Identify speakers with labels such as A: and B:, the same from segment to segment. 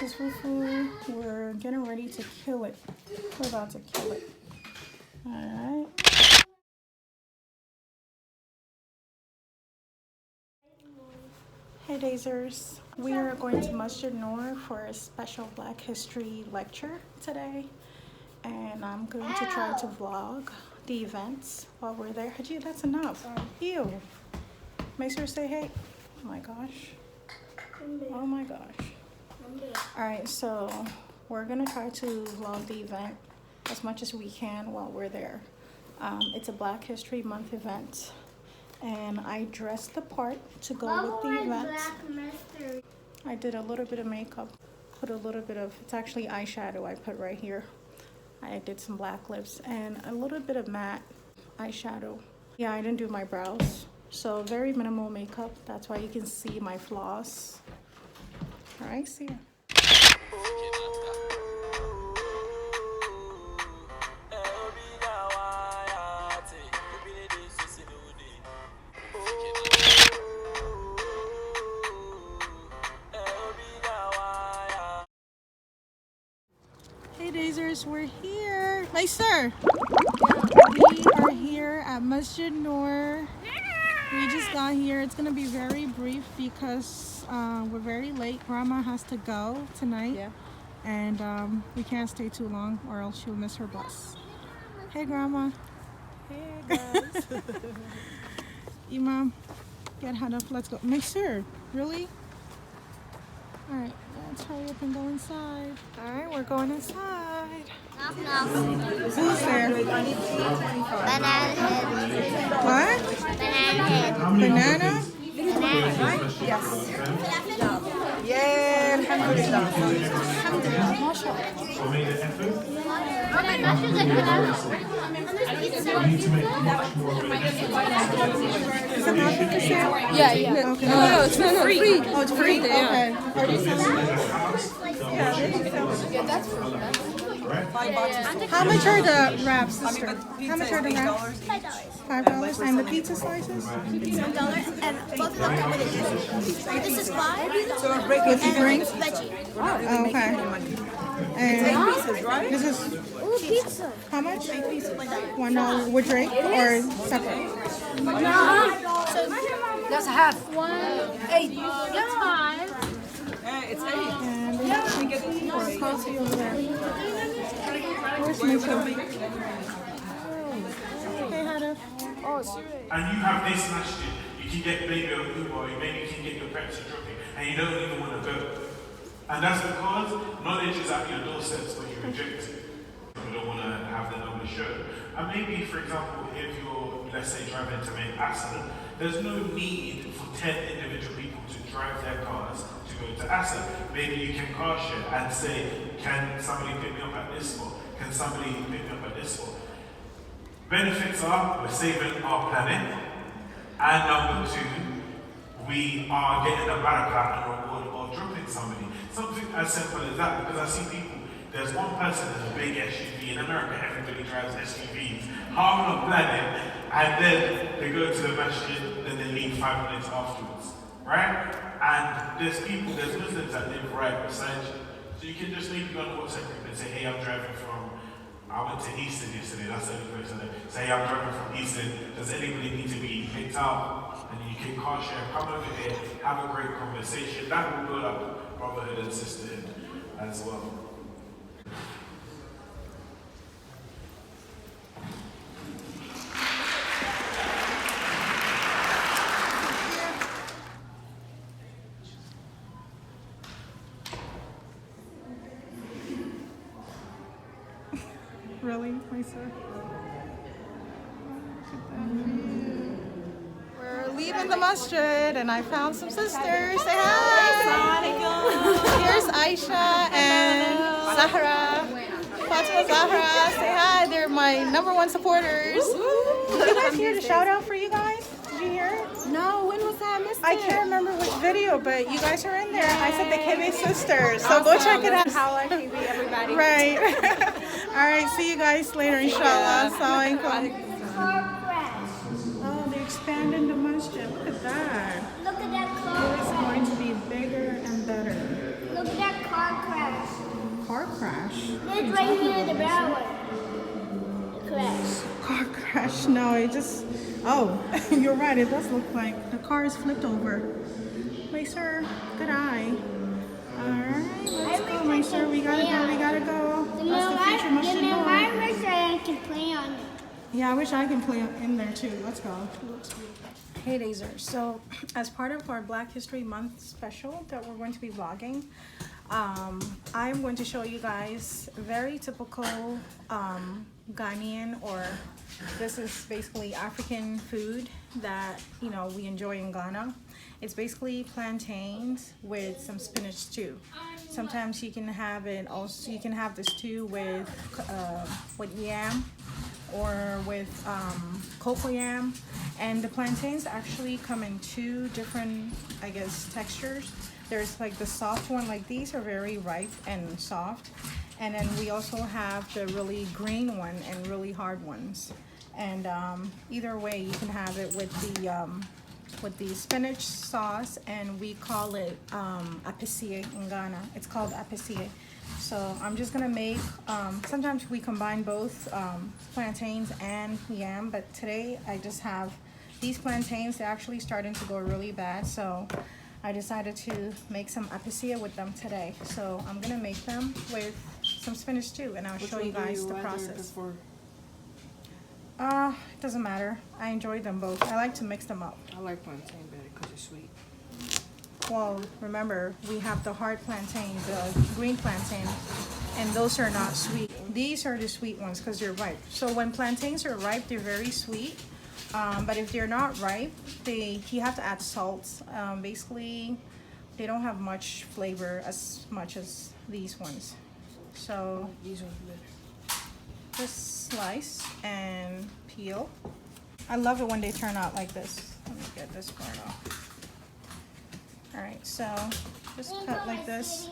A: is fufu. We're getting ready to kill it. We're about to kill it. Alright. Hey Dazers. We are going to Masjid Noor for a special Black History lecture today. And I'm going to try to vlog the events while we're there. Haji, that's enough. Ew. Make sure to say hey. Oh my gosh. Oh my gosh. Alright, so we're gonna try to vlog the event as much as we can while we're there. It's a Black History Month event, and I dressed the part to go with the event. I did a little bit of makeup, put a little bit of, it's actually eyeshadow I put right here. I did some black lips and a little bit of matte eyeshadow. Yeah, I didn't do my brows, so very minimal makeup. That's why you can see my floss. All right, see ya. Hey Dazers, we're here. My sir, we are here at Masjid Noor. We just got here. It's gonna be very brief because we're very late. Grandma has to go tonight, and we can't stay too long or else she'll miss her bus. Hey Grandma.
B: Hey guys.
A: Imam, get Hanaf, let's go. My sir, really? All right, let's hurry up and go inside. All right, we're going inside. Who's there?
C: Banana head.
A: What?
C: Banana head.
A: Banana?
B: Yes. Yeah, alhamdulillah.
A: Is it not for sale?
B: Yeah.
A: Okay.
B: No, it's free.
A: Oh, it's free? Okay. Are they selling it?
B: Yeah, that's free.
A: How much are the wraps, sister? How much are the wraps? $5. And the pizza slices?
C: $1, and both of them come with a drink. This is $5.
B: So a break
A: With the drink?
C: Veggie.
A: Oh, okay. And
B: pieces, right?
A: this is
C: Ooh, pizza.
A: how much? $1 with drink or separate?
B: That's half.
C: 1, 8. That's 5.
B: It's 8.
A: And we get the coffee over there. Where's my coffee? Hey, Hada.
C: Oh, serious.
D: And you have this masjid, you can get maybe a Uber, or maybe you can get your parents to drop you, and you don't even want to go. And that's because knowledge is at your doorstep, but you reject it. You don't want to have the knowledge shown. And maybe, for example, if you're, let's say, driving to make accident, there's no need for 10 individual people to drive their cars to go to Asa. Maybe you can car share and say, can somebody pick me up at this spot? Can somebody pick me up at this spot? Benefits are, we're saving our planet, and number 2, we are getting a barakah and reward of dropping somebody. Something as simple as that, because I see people, there's one person in a big SUV in America, everybody drives SUVs, half on the planet, and then they go to the masjid, then they leave 5 minutes afterwards, right? And there's people, there's Muslims that live right beside you. So you can just maybe go on a WhatsApp group and say, hey, I'm driving from, I went to Easton yesterday, that's the only place I know. Say, hey, I'm driving from Easton, does anybody need to be picked up? And you can car share, come over here, have a great conversation. That will build up brotherhood and sisterhood as well.
A: Really, my sir? We're leaving the masjid and I found some sisters. Say hi! Here's Aisha and Zahra. Fatima Zahra. Say hi. They're my #1 supporters. Did you guys hear the shout out for you guys? Did you hear it?
B: No, when was that? I missed
A: I can't remember which video, but you guys are in there. I said the KB sisters. So go check it out.
B: Holla KB, everybody.
A: Right. All right, see you guys later, inshallah. Assalamualaikum. Oh, they're expanding the masjid. Look at that.
C: Look at that car.
A: It's going to be bigger and better.
C: Look at that car crash.
A: car crash.
C: It's right here, the brown one. The crash.
A: Car crash? No, it just. Oh, you're right. It does look like the car is flipped over. Wait, sir. Good eye. All right, let's go, my sir. We gotta go. We gotta go. That's the future mustard Nora.
C: I wish I can play on it.
A: Yeah, I wish I can play in there too. Let's go. Hey Dazers, so as part of our Black History Month special that we're going to be vlogging, I'm going to show you guys very typical Ghanaian, or this is basically African food that, you know, we enjoy in Ghana. It's basically plantains with some spinach stew. Sometimes you can have it also, you can have the stew with yam or with cocoa yam. And the plantains actually come in two different, I guess, textures. There's like the soft one, like these are very ripe and soft. And then we also have the really green one and really hard ones. And either way, you can have it with the spinach sauce, and we call it apisie in Ghana. It's called apisie. So I'm just gonna make, sometimes we combine both plantains and yam, but today I just have these plantains. They're actually starting to go really bad, so I decided to make some apisie with them today. So I'm gonna make them with some spinach stew, and I'll show you guys the process. It doesn't matter. I enjoy them both. I like to mix them up.
B: I like plantain better because it's sweet.
A: Well, remember, we have the hard plantain, the green plantain, and those are not sweet. These are the sweet ones because they're ripe. So when plantains are ripe, they're very sweet. But if they're not ripe, you have to add salt. Basically, they don't have much flavor as much as these ones. So
B: These ones better.
A: just slice and peel. I love it when they turn out like this. Let me get this part off. Alright, so just cut like this,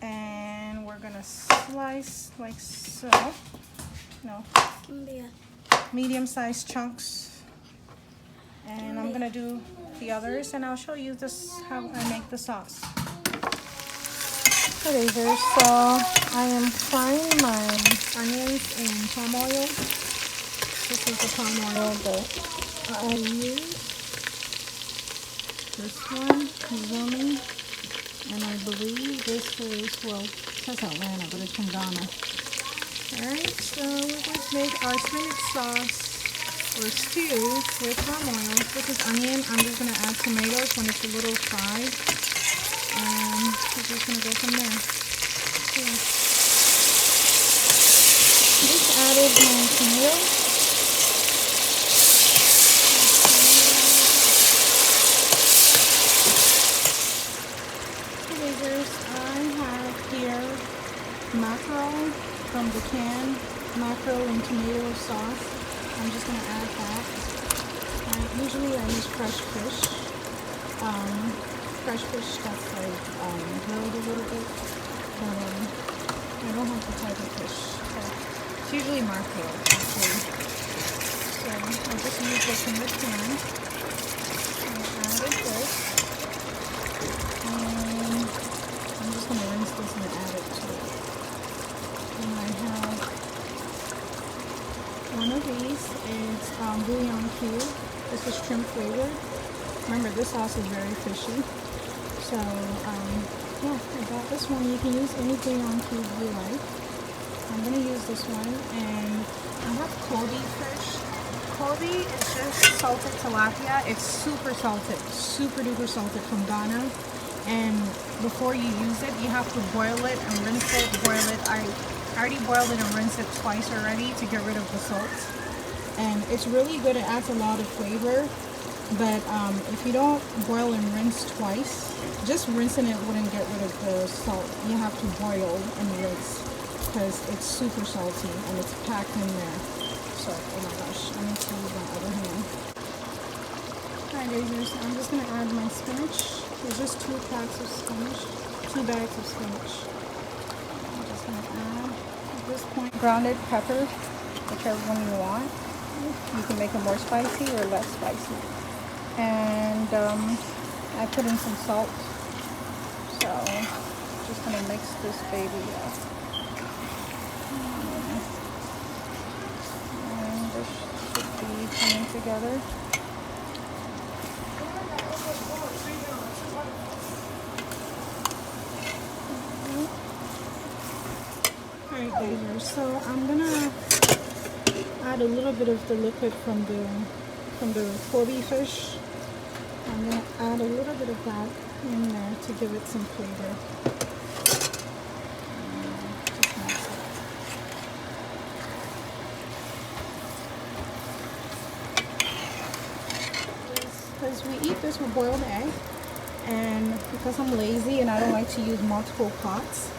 A: and we're gonna slice like so. No, medium-sized chunks. And I'm gonna do the others, and I'll show you this how I make the sauce. Okay, there. So I am frying my onions in palm oil. This is the palm oil that I use. This one, Izumi, and I believe this is, well, it says Atlanta, but it's from Ghana. Alright, so we're going to make our spinach sauce or stew with palm oil. This is onion. I'm just going to add tomatoes when it's a little fried. And we're just going to go from there. Yeah. Just added my tomatoes. I have here mackerel from the can, mackerel and tomato sauce. I'm just going to add that. Usually I use fresh fish. Fresh fish that's like grilled a little bit. I don't have the type of fish. So it's usually mackerel actually. So I'll just use this in the can. I'll add this. I'm just going to rinse this and add it to it. And I have one of these. It's bouillon cube. This is shrimp flavored. Remember, this sauce is very fishy. So, yeah, I got this one. You can use any bouillon cube you like. I'm going to use this one. And I have Kobe fish. Kobe is just salted tilapia. It's super salted, super duper salted from Ghana. And before you use it, you have to boil it and rinse it, boil it. I already boiled it and rinsed it twice already to get rid of the salt. And it's really good. It adds a lot of flavor. But if you don't boil and rinse twice, just rinsing it wouldn't get rid of the salt. You have to boil and rinse because it's super salty and it's packed in there. So, oh my gosh, I need to use my other hand. Alright, guys, I'm just going to add my spinach. There's just 2 bags of spinach. I'm just going to add, at this point, grounded pepper, whichever one you want. You can make it more spicy or less spicy. And I put in some salt. So Just gonna mix this baby up. And this should be coming together. Alright, Dazer, so I'm gonna add a little bit of the liquid from the Kobe fish. I'm gonna add a little bit of that in there to give it some flavor. Just mix it. Because we eat this with boiled egg, and because I'm lazy and I don't like to use multiple pots,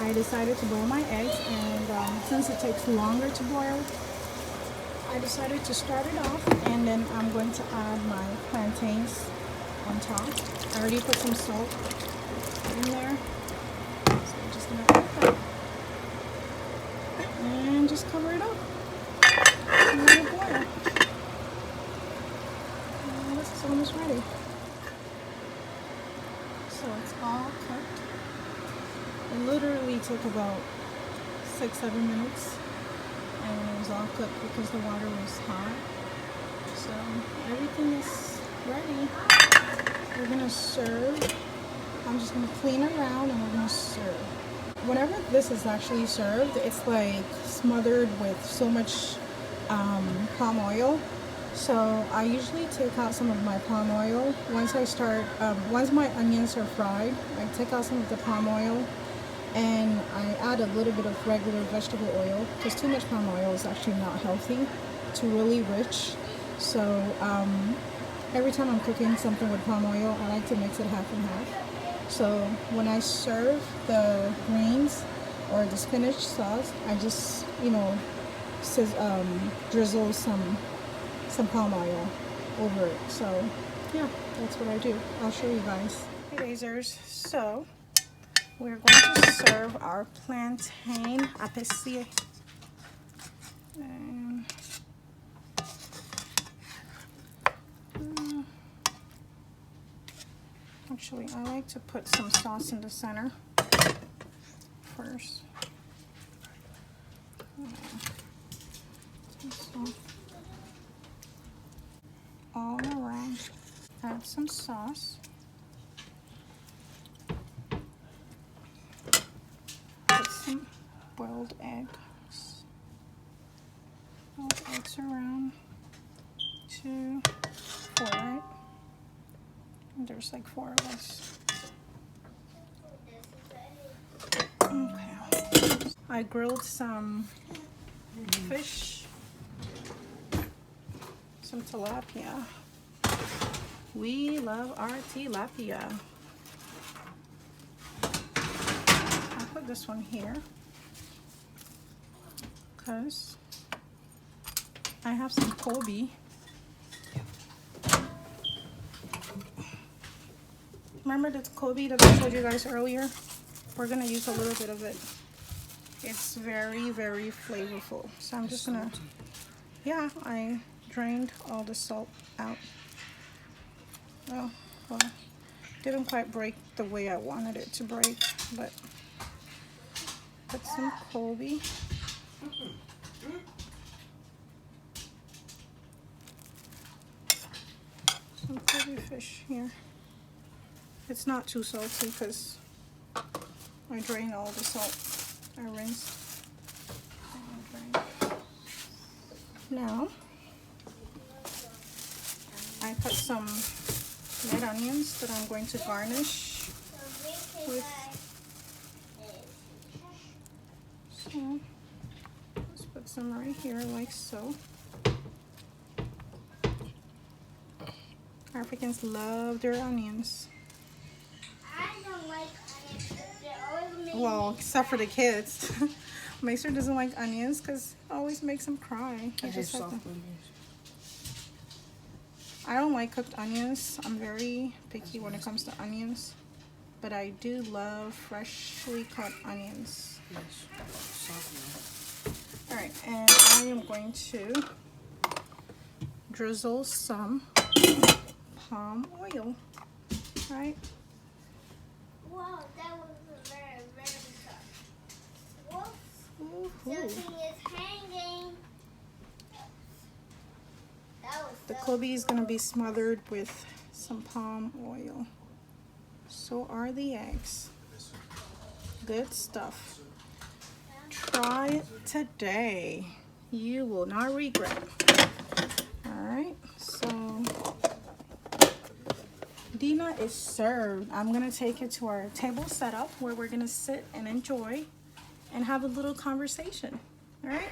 A: I decided to boil my eggs, and since it takes longer to boil, I decided to start it off, and then I'm going to add my plantains on top. I already put some salt in there, so I'm just going to add that. And just cover it up and let it boil. And this is almost ready. So it's all cooked. It literally took about 6-7 minutes, and it was all cooked because the water was hot. So everything is ready. We're gonna serve. I'm just gonna clean around and we're gonna serve. Whenever this is actually served, it's like smothered with so much palm oil. So I usually take out some of my palm oil once once my onions are fried. I take out some of the palm oil, and I add a little bit of regular vegetable oil, because too much palm oil is actually not healthy. It's really rich. So every time I'm cooking something with palm oil, I like to mix it half and half. So when I serve the greens or the spinach sauce, I just, drizzle some palm oil over it. So yeah, that's what I do. I'll show you guys. Hey Dazers, so we're going to serve our plantain apicier. And actually, I like to put some sauce in the center first. All around. Add some sauce. Put some boiled eggs. Boiled eggs around 2, 4, right? There's like 4 of us. Okay. I grilled some fish, some tilapia. We love our tilapia. I'll put this one here because I have some Kobe. Remember the Kobe that I showed you guys earlier? We're gonna use a little bit of it. It's very, very flavorful. So I'm just gonna, yeah, I drained all the salt out. Oh, well, didn't quite break the way I wanted it to break, but put some Kobe. Some Kobe fish here. It's not too salty because I drained all the salt. I rinsed. Now, I cut some red onions that I'm going to garnish with. So, let's put some right here like so. Africans love their onions.
C: I don't like onions. They're always making
A: Well, except for the kids. Maester doesn't like onions because it always makes him cry.
B: I just soft onions.
A: I don't like cooked onions. I'm very picky when it comes to onions. But I do love freshly cut onions.
B: Yes, soft.
A: Alright, and I am going to drizzle some palm oil. Right?
C: Wow, that was very
A: Woohoo.
C: Something is hanging. That was
A: The
C: so
A: Kobe is going to be smothered with some palm oil. So are the eggs. Good stuff. Try it today. You will not regret. Alright, so Dina is served. I'm going to take it to our table setup where we're going to sit and enjoy and have a little conversation. Alright?